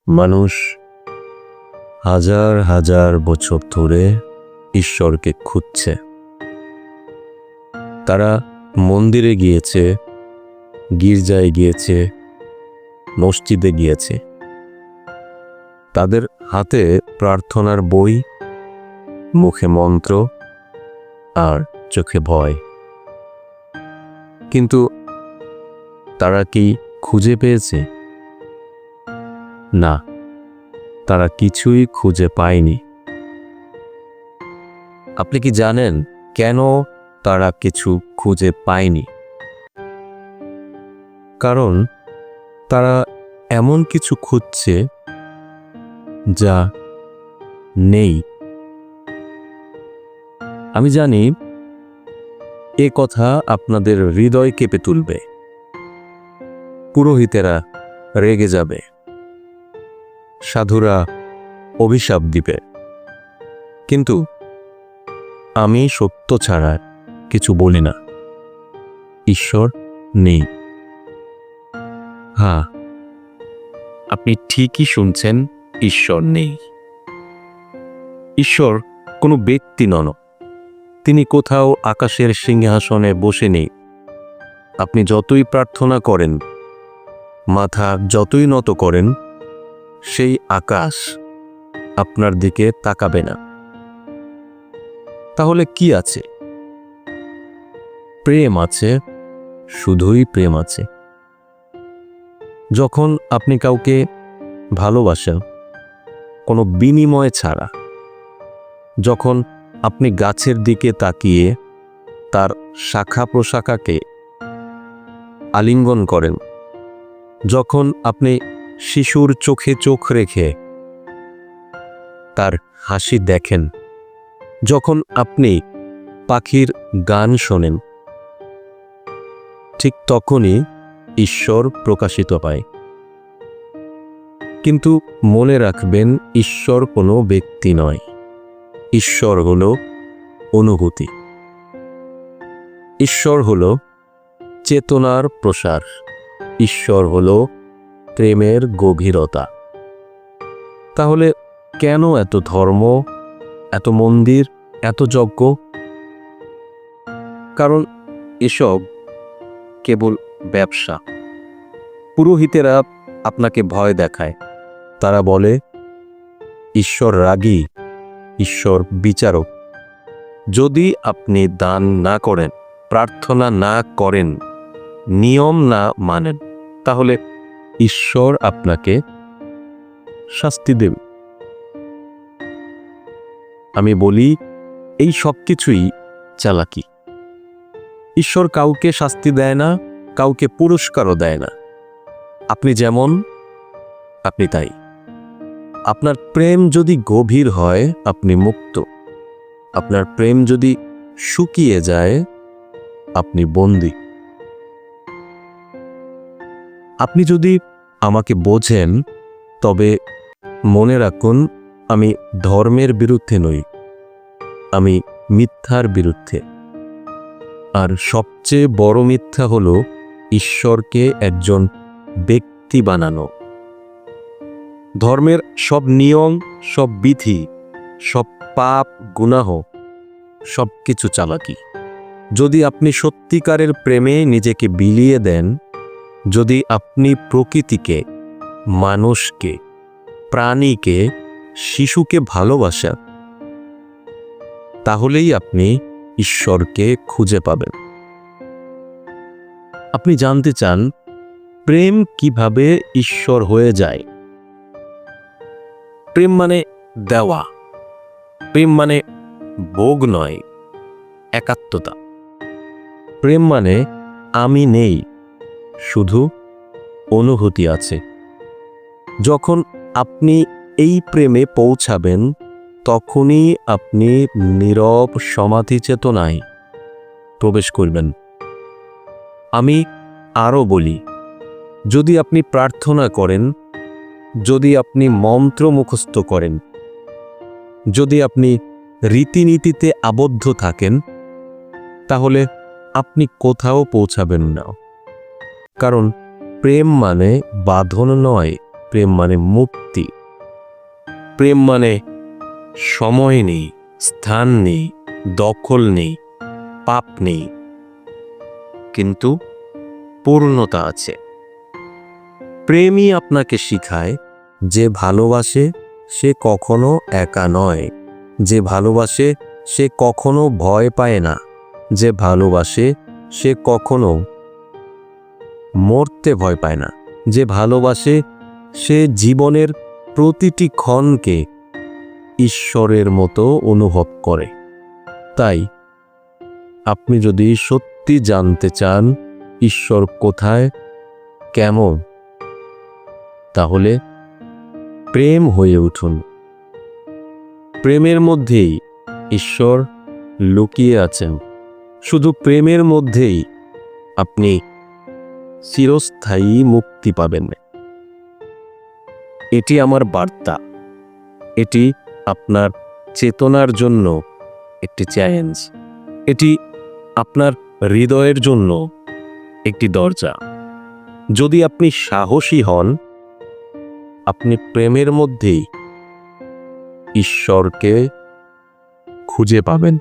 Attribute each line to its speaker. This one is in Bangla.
Speaker 1: মানুষ হাজার হাজার বছর ধরে ঈশ্বরকে খুঁজছে। তারা মন্দিরে গিয়েছে, গির্জায় গিয়েছে, মসজিদে গিয়েছে। তাদের হাতে প্রার্থনার বই, মুখে মন্ত্র আর চোখে ভয়। কিন্তু তারা কি খুঁজে পেয়েছে? না, তারা কিছুই খুঁজে পায়নি। আপনি কি জানেন কেন তারা কিছু খুঁজে পায়নি? কারণ তারা এমন কিছু খুঁজছে যা নেই। আমি জানি এ কথা আপনাদের হৃদয় কেঁপে তুলবে। পুরোহিতেরা রেগে যাবে, সাধুরা অভিশাপ দিবে, কিন্তু আমি সত্য ছাড়া কিছু বলি না। ঈশ্বর নেই। হ্যাঁ, আপনি ঠিকই শুনছেন, ঈশ্বর নেই। ঈশ্বর কোনো ব্যক্তি নন। তিনি কোথাও আকাশের সিংহাসনে বসে নেই। আপনি যতই প্রার্থনা করেন, মাথা যতই নত করেন, সেই আকাশ আপনার দিকে তাকাবে না। তাহলে কি আছে? প্রেম আছে, শুধুই প্রেম আছে। যখন আপনি কাউকে ভালোবাসেন কোনো বিনিময় ছাড়া, যখন আপনি গাছের দিকে তাকিয়ে তার শাখা প্রশাখাকে আলিঙ্গন করেন, যখন আপনি শিশুর চোখে চোখ রেখে তার হাসি দেখেন, যখন আপনি পাখির গান শোনেন, ঠিক তখনই ঈশ্বর প্রকাশিত পায়। কিন্তু মনে রাখবেন, ঈশ্বর কোনো ব্যক্তি নয়। ঈশ্বর হলো অনুভূতি। ঈশ্বর হলো চেতনার প্রসার। ঈশ্বর হলো প্রেমের গভীরতা। তাহলে কেন এত ধর্ম, এত মন্দির, এত যজ্ঞ? কারণ এসব কেবল ব্যবসা। পুরোহিতেরা আপনাকে ভয় দেখায়। তারা বলে, ঈশ্বর রাগী, ঈশ্বর বিচারক। যদি আপনি দান না করেন, প্রার্থনা না করেন, নিয়ম না মানেন, তাহলে ঈশ্বর আপনাকে শাস্তি দেবে। আমি বলি, এই সব কিছুই চালাকি। ঈশ্বর কাউকে শাস্তি দেয় না, কাউকে পুরস্কারও দেয় না। আপনি যেমন, আপনি তাই। আপনার প্রেম যদি গভীর হয়, আপনি মুক্ত। আপনার প্রেম যদি শুকিয়ে যায়, আপনি বন্দী। আপনি যদি আমাকে বোঝেন, তবে মনে রাখুন, আমি ধর্মের বিরুদ্ধে নই, আমি মিথ্যার বিরুদ্ধে। আর সবচেয়ে বড় মিথ্যা হলো ঈশ্বরকে একজন ব্যক্তি বানানো। ধর্মের সব নিয়ম, সব বিধি, সব পাপ, গুনাহ, সব কিছু চালাকি। যদি আপনি সত্যিকারের প্রেমে নিজেকে বিলিয়ে দেন, যদি আপনি প্রকৃতিকে, মানুষকে, প্রাণীকে, শিশুকে ভালোবাসেন, তাহলেই আপনি ঈশ্বরকে খুঁজে পাবেন। আপনি জানতে চান, প্রেম কিভাবে ঈশ্বর হয়ে যায়? প্রেম মানে দেওয়া। প্রেম মানে ভোগ নয়, একাত্মতা। প্রেম মানে আমি নেই, শুধু অনুভূতি আছে। যখন আপনি এই প্রেমে পৌঁছাবেন, তখনই আপনি নীরব সমাধি চেতনায় প্রবেশ করবেন। আমি আরও বলি, যদি আপনি প্রার্থনা করেন, যদি আপনি মন্ত্র মুখস্থ করেন, যদি আপনি রীতিনীতিতে আবদ্ধ থাকেন, তাহলে আপনি কোথাও পৌঁছাবেন না। কারণ প্রেম মানে বাঁধন নয়, প্রেম মানে মুক্তি। প্রেম মানে সময় নেই, স্থান নেই, দখল নেই, পাপ নেই, কিন্তু পূর্ণতা আছে। প্রেমই আপনাকে শিখায় যে ভালোবাসে সে কখনো একা নয়, যে ভালোবাসে সে কখনো ভয় পায় না, যে ভালোবাসে সে কখনো মরতে ভয় পায় না, যে ভালোবাসে সে জীবনের প্রতিটি ক্ষণকে ঈশ্বরের মতো অনুভব করে। তাই আপনি যদি সত্যি জানতে চান ঈশ্বর কোথায়, কেমন, তাহলে প্রেম হয়ে উঠুন। প্রেমের মধ্যেই ঈশ্বর লুকিয়ে আছেন। শুধু প্রেমের মধ্যেই আপনি চিরস্থায়ী মুক্তি পাবেন। এটি আমার বার্তা, এটি আপনার চেতনার জন্য একটি চ্যালেঞ্জ, এটি আপনার হৃদয়ের জন্য একটি দরজা। যদি আপনি সাহসী হন, আপনি প্রেমের মধ্যেই ঈশ্বরকে খুঁজে পাবেন।